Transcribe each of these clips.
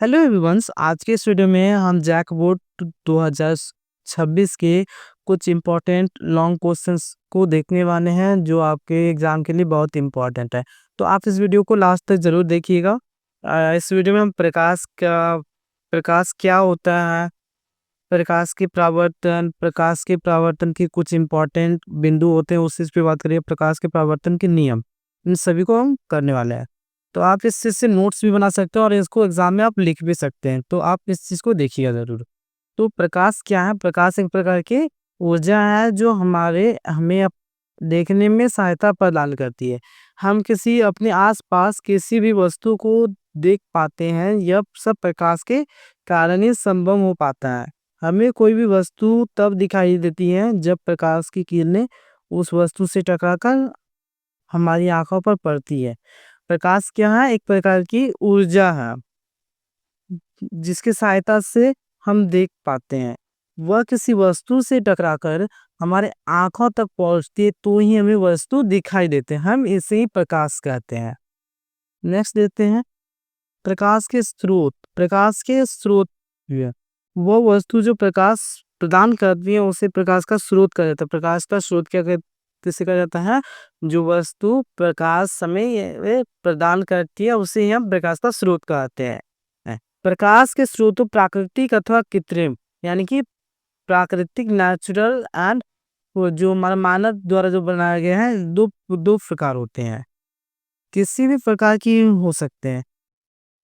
Hello everyone's, आज के इस वीडियो में हम जैकबोर्ड 2026 के कुछ इम्पोर्टेंट लॉन्ग क्वेश्चंस को देखने वाले हैं जो आपके एग्जाम के लिए बहुत इम्पोर्टेंट है। तो आप इस वीडियो को लास्ट तक ज़रूर देखिएगा। इस वीडियो में हम प्रकाश क्या होता है, प्रकाश के परावर्तन के कुछ इम्पोर्टेंट बिंदु होते हैं, उस चीज़ पे बात करिए। प्रकाश के परावर्तन के नियम, इन सभी को हम करने वाले हैं। तो आप इस चीज़ से नोट्स भी बना सकते हैं और इसको एग्जाम में आप लिख भी सकते हैं। तो आप इस चीज़ को देखिएगा ज़रूर। तो प्रकाश क्या है? प्रकाश एक प्रकार की ऊर्जा है जो हमें देखने में सहायता प्रदान करती है। हम किसी अपने आसपास किसी भी वस्तु को देख पाते हैं, यह सब प्रकाश के कारण ही संभव हो पाता है। हमें कोई भी वस्तु तब दिखाई देती है जब प्रकाश की किरणें उस वस्तु से टकराकर हमारी आंखों पर पड़ती है। प्रकाश क्या है? एक प्रकार की ऊर्जा है जिसकी सहायता से हम देख पाते हैं। वह किसी वस्तु से टकराकर हमारे आंखों तक पहुंचती है तो ही हमें वस्तु दिखाई देते हैं। हम इसे ही प्रकाश कहते हैं। नेक्स्ट देते हैं प्रकाश के स्रोत। प्रकाश के स्रोत ये वो वस्तु जो प्रकाश प्रदान करती है उसे प्रकाश का स्रोत कहा जाता है। प्रकाश का स्रोत किसे कहा जाता है? जो वस्तु प्रकाश समय प्रदान करती है उसे ही हम प्रकाश का स्रोत कहते हैं। प्रकाश के स्रोत प्राकृतिक अथवा कृत्रिम, यानी कि प्राकृतिक नेचुरल एंड वो जो हमारा मानव द्वारा जो बनाया गया है, दो दो प्रकार होते हैं। किसी भी प्रकार की हो सकते हैं।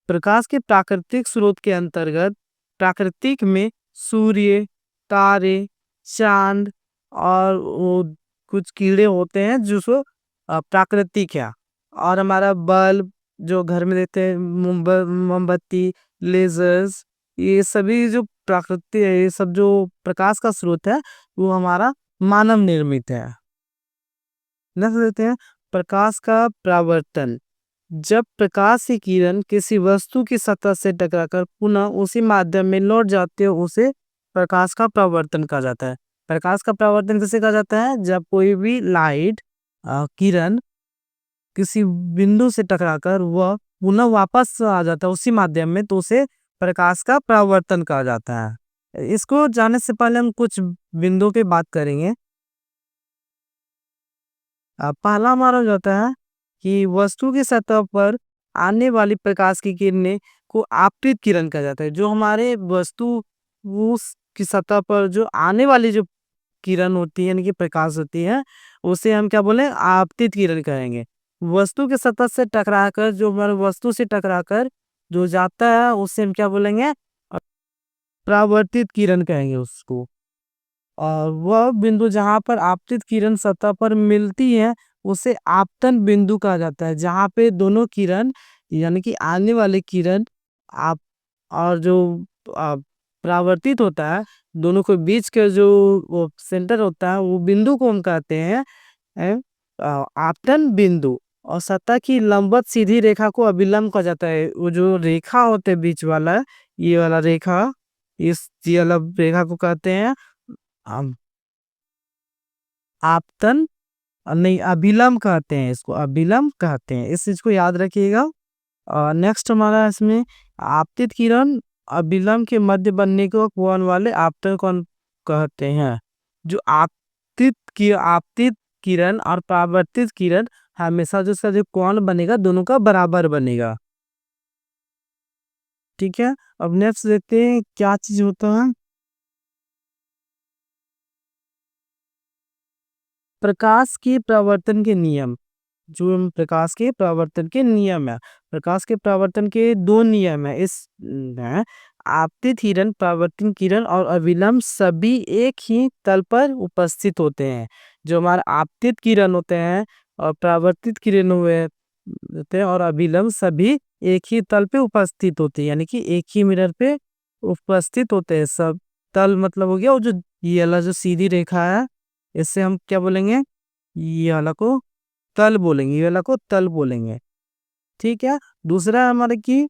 प्रकाश के प्राकृतिक स्रोत के अंतर्गत प्राकृतिक में सूर्य, तारे, चांद और वो कुछ कीड़े होते हैं जो प्राकृतिक है। और हमारा बल्ब जो घर में देते हैं, मोमबत्ती, लेजर्स, ये सभी जो प्राकृतिक है, ये सब जो प्रकाश का स्रोत है वो हमारा मानव निर्मित है। नेक्स्ट देते हैं प्रकाश का परावर्तन। जब प्रकाश की किरण किसी वस्तु की सतह से टकराकर पुनः उसी माध्यम में लौट जाती है उसे प्रकाश का परावर्तन कहा जाता है। प्रकाश का परावर्तन किसे कहा जाता है? जब कोई भी लाइट किरण किसी बिंदु से टकराकर वह पुनः वापस आ जाता है उसी माध्यम में, तो उसे प्रकाश का परावर्तन कहा जाता है। इसको जानने से पहले हम कुछ बिंदुओं पे बात करेंगे। पहला हमारा जो होता है कि वस्तु की सतह पर आने वाली प्रकाश की किरणें को आपतित किरण कहा जाता है। जो हमारे वस्तु उस की सतह पर जो आने वाली जो किरण होती है, यानी कि प्रकाश होती है, उसे हम क्या बोले? आपतित किरण कहेंगे। वस्तु के सतह से टकराकर जो हमारे वस्तु से टकराकर जो जाता है उसे हम क्या बोलेंगे? परावर्तित किरण कहेंगे उसको। और वह बिंदु जहाँ पर आपतित किरण सतह पर मिलती है उसे आपतन बिंदु कहा जाता है। जहाँ पे दोनों किरण, यानी कि आने वाली किरण आप और जो आ, परावर्तित होता है, दोनों के बीच के जो वो सेंटर होता है, वो बिंदु को हम कहते हैं आपतन बिंदु। और सतह की लंबवत सीधी रेखा को अभिलंब कहा जाता है। वो जो रेखा होते है बीच वाला, ये वाला रेखा, ये वाला रेखा को कहते हैं हम आपतन, नहीं, अभिलंब कहते हैं। इसको अभिलंब कहते हैं, इस चीज को याद रखिएगा। और नेक्स्ट हमारा इसमें आपतित किरण अभिलंब के मध्य बनने को कोण वाले आपतन कोण कहते हैं। जो आपतित किरण और परावर्तित किरण हमेशा जो इसका जो कोण बनेगा दोनों का बराबर बनेगा। ठीक है, अब नेक्स्ट देखते हैं क्या चीज होता है। प्रकाश के परावर्तन के नियम। जो हम प्रकाश के परावर्तन के नियम है, प्रकाश के परावर्तन के दो नियम है। है आपतित किरण, परावर्तन किरण और अभिलंब सभी एक ही तल पर उपस्थित होते हैं। जो हमारे आपतित किरण होते हैं और परावर्तित किरण हुए होते हैं और अभिलंब सभी एक ही तल पे उपस्थित होते हैं, यानी कि एक ही मिरर पे उपस्थित होते हैं सब। तल मतलब हो गया वो जो ये वाला जो सीधी रेखा है, इससे हम क्या बोलेंगे? ये वाला को तल बोलेंगे, ये वाला को तल बोलेंगे। ठीक है, दूसरा है हमारा कि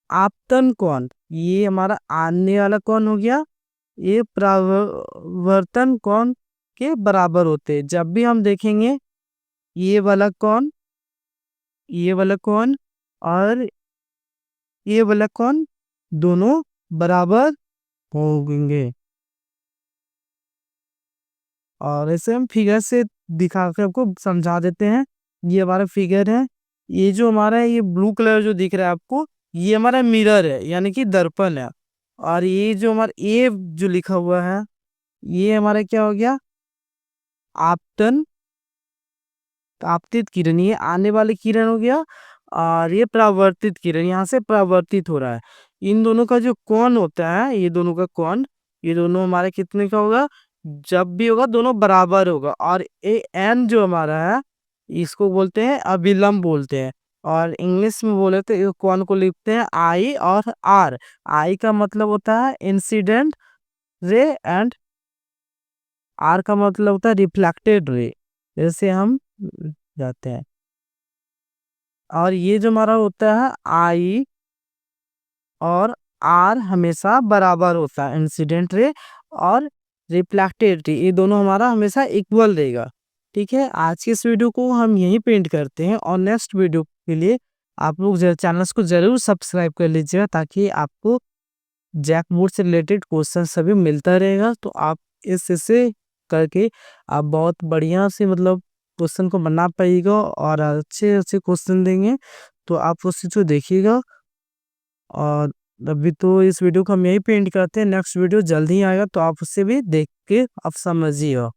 आपतन कोण। ये हमारा आने वाला कोण हो गया, ये परावर्तन कोण के बराबर होते हैं। जब भी हम देखेंगे ये वाला कोण, ये वाला कोण और ये वाला कोण दोनों बराबर होंगे। और ऐसे हम फिगर से दिखा के आपको समझा देते हैं। ये हमारा फिगर है। ये जो हमारा है, ये ब्लू कलर जो दिख रहा है आपको, ये हमारा मिरर है, यानी कि दर्पण है। और ये जो हमारा ए जो लिखा हुआ है, ये हमारा क्या हो गया, आपतन, आपतित किरण, ये आने वाली किरण हो गया। और ये परावर्तित किरण, यहाँ से परावर्तित हो रहा है। इन दोनों का जो कोण होता है, ये दोनों का कोण, ये दोनों हमारे कितने का होगा, जब भी होगा दोनों बराबर होगा। और ए एन जो हमारा है, इसको बोलते हैं अभिलंब बोलते हैं। और इंग्लिश में बोले तो ये कोण को लिखते हैं आई और आर। आई का मतलब होता है इंसिडेंट रे, एंड आर का मतलब होता है रिफ्लेक्टेड रे। जैसे हम जाते हैं, और ये जो हमारा होता है आई और आर हमेशा बराबर होता है, इंसिडेंट रे और रिफ्लेक्टेड रे, ये दोनों हमारा हमेशा इक्वल रहेगा। ठीक है, आज की इस वीडियो को हम यहीं पेंट करते हैं, और नेक्स्ट वीडियो के लिए आप लोग चैनल को जरूर सब्सक्राइब कर लीजिएगा, ताकि आपको जैक बोर्ड से रिलेटेड क्वेश्चन सभी मिलता रहेगा। तो आप इससे करके आप बहुत बढ़िया से मतलब क्वेश्चन को बना पाइएगा, और अच्छे अच्छे क्वेश्चन देंगे। तो आप उस चीज को देखिएगा। और अभी तो इस वीडियो को हम यही पेंट करते हैं, नेक्स्ट वीडियो जल्दी ही आएगा, तो आप उससे भी देख के आप समझिएगा।